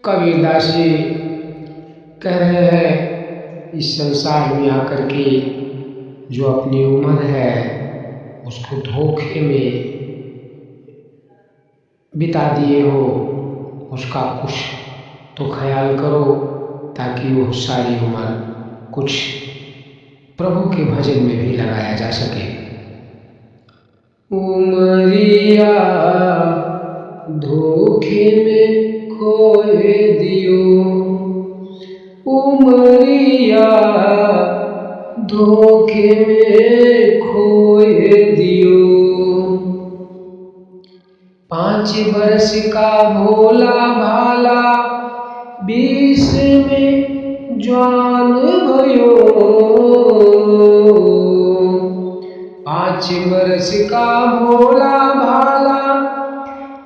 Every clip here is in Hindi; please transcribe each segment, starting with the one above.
कबीरदास जी कह रहे हैं इस संसार में आकर के जो अपनी उम्र है उसको धोखे में बिता दिए हो, उसका कुछ तो ख्याल करो ताकि वो सारी उम्र कुछ प्रभु के भजन में भी लगाया जा सके। उमरिया धोखे में खोए दियो, उमरिया धोखे में खोए दियो। 5 वर्ष का भोला भाला 20 में जवान भयो। 5 वर्ष का भोला भाला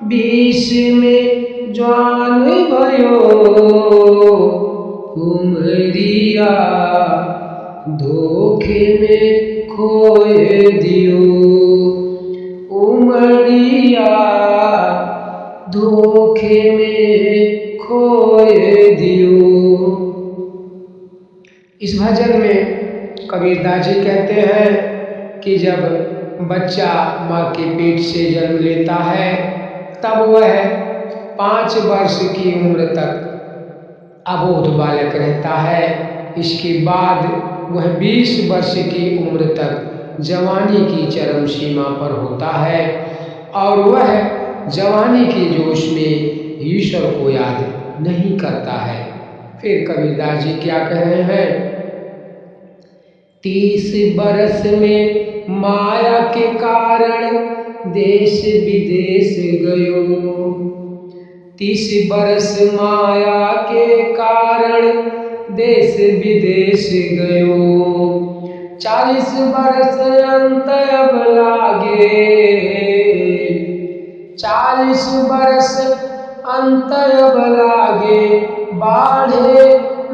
20 में जवान भयो। उमरिया धोखे में खोए दियो, उमरिया धोखे में खोए दियो। इस भजन में कबीरदास जी कहते हैं कि जब बच्चा माँ के पेट से जन्म लेता है तब वह 5 वर्ष की उम्र तक अबोध बालक रहता है। इसके बाद वह 20 वर्ष की उम्र तक जवानी की चरम सीमा पर होता है और वह जवानी के जोश में ईश्वर को याद नहीं करता है। फिर कबीरदास जी क्या कह रहे हैं? 30 बरस में माया के कारण देश विदेश गयो। 30 बरस माया के कारण देश विदेश गयो। 40 बरस अंत अब लागे, 40 बरस अंत अब लागे, बाढ़े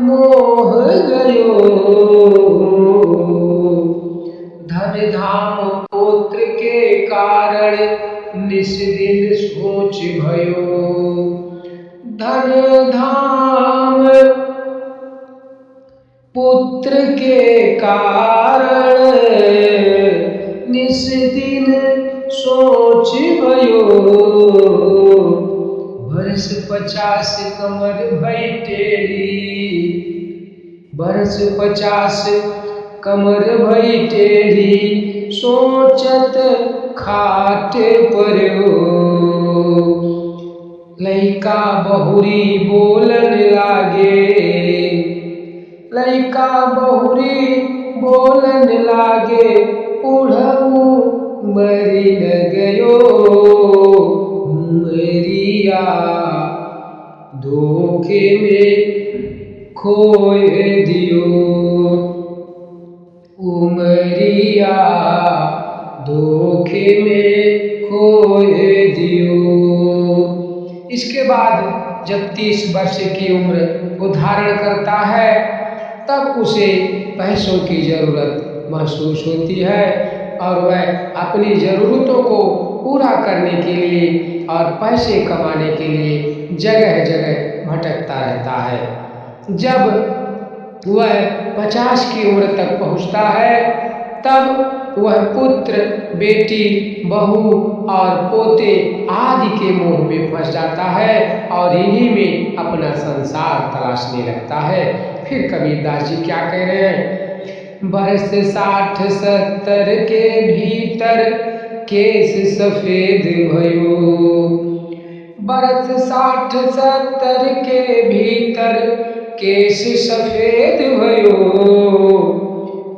मोह गयो। धन धाम पुत्र के कारण निस दिन सोच भयो। धन धाम पुत्र के कारण निस दिन सोच भयो। बरस 50 कमर भई टेढ़ी, बरस 50 कमर भई टेढ़ी, सोचत खाट परो। लइका बहुरी बोलन लागे, लइका बहुरी बोलन लागे, बूढ़ऊ मरी न गयो। उमरिया धोखे में खोए दियो, उमरिया धोखे में खोए दियो। इसके बाद जब 30 वर्ष की उम्र को धारण करता है तब उसे पैसों की जरूरत महसूस होती है और वह अपनी ज़रूरतों को पूरा करने के लिए और पैसे कमाने के लिए जगह जगह भटकता रहता है। जब वह 50 की उम्र तक पहुंचता है तब वह पुत्र, बेटी, बहू और पोते आदि के मोह में फंस जाता है और इन्हीं में अपना संसार तलाशने लगता है। फिर कबीरदास जी क्या कह रहे हैं? बरस 60-70 के भीतर केस सफेद भयो। बरस 60-70 के भीतर केस सफेद भयो।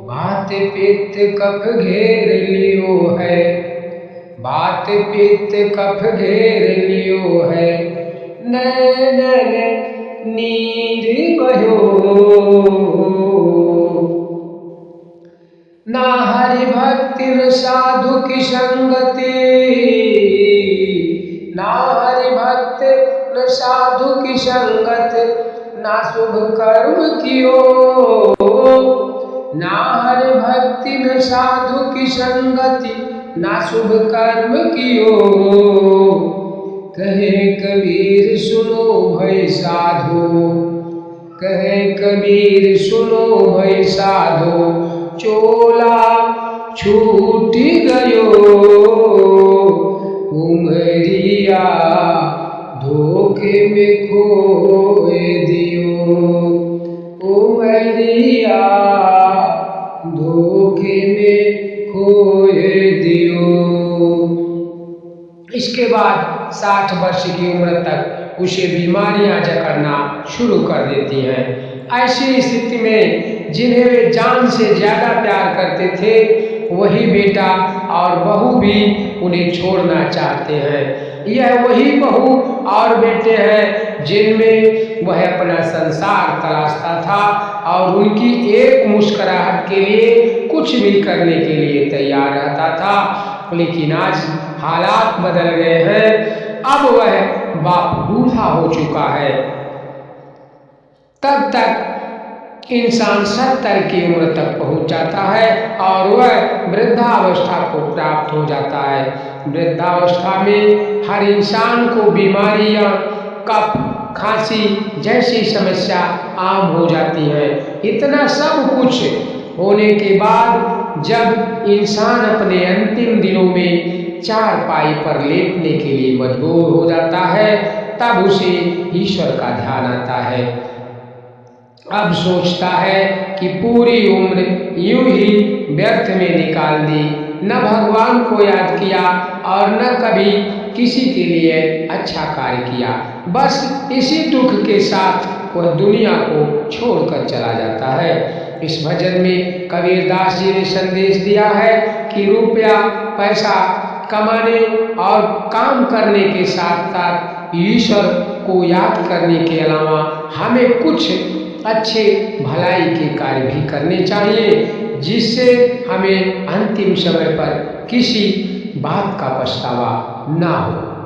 बात पित्त कफ घेर लियो है, बात पित्त कफ घेर लियो है, नैनन नीर बहो। ना हरि भक्ति न साधु की संगति, ना हरि भक्त न साधु की संगत, ना शुभ कर्म कियो। ना हरि भक्ति न साधु की संगति, ना शुभ कर्म कियो। कहे कबीर सुनो भई साधो, कहे कबीर सुनो भई साधो, चोला छूट गयो उमरिया धोखे में खोए दियो, उमरिया धोखे में खोए दियो। इसके बाद 60 वर्ष की उम्र तक उसे बीमारियां जकड़ना शुरू कर देती हैं। ऐसी स्थिति में जिन्हें वे जान से ज़्यादा प्यार करते थे, वही बेटा और बहू भी उन्हें छोड़ना चाहते हैं। यह वही बहू और बेटे हैं जिनमें वह अपना संसार तलाशता था और उनकी एक मुस्कुराहट के लिए कुछ भी करने के लिए तैयार रहता था। लेकिन आज हालात बदल गए हैं। अब वह बाप बूढ़ा हो चुका है। तब तक इंसान 70 की उम्र तक पहुंच जाता है और वह वृद्धावस्था को प्राप्त हो जाता है। वृद्धावस्था में हर इंसान को बीमारियां, कफ, खांसी जैसी समस्या आम हो जाती है। इतना सब कुछ होने के बाद जब इंसान अपने अंतिम दिनों में चारपाई पर लेटने के लिए मजबूर हो जाता है, तब उसे ईश्वर का ध्यान आता है। अब सोचता है कि पूरी उम्र यूं ही व्यर्थ में निकाल दी, न भगवान को याद किया और न कभी किसी के लिए अच्छा कार्य किया। बस इसी दुख के साथ वह दुनिया को छोड़कर चला जाता है। इस भजन में कबीरदास जी ने संदेश दिया है कि रुपया पैसा कमाने और काम करने के साथ साथ ईश्वर को याद करने के अलावा हमें कुछ अच्छे भलाई के कार्य भी करने चाहिए, जिससे हमें अंतिम समय पर किसी बात का पछतावा ना हो।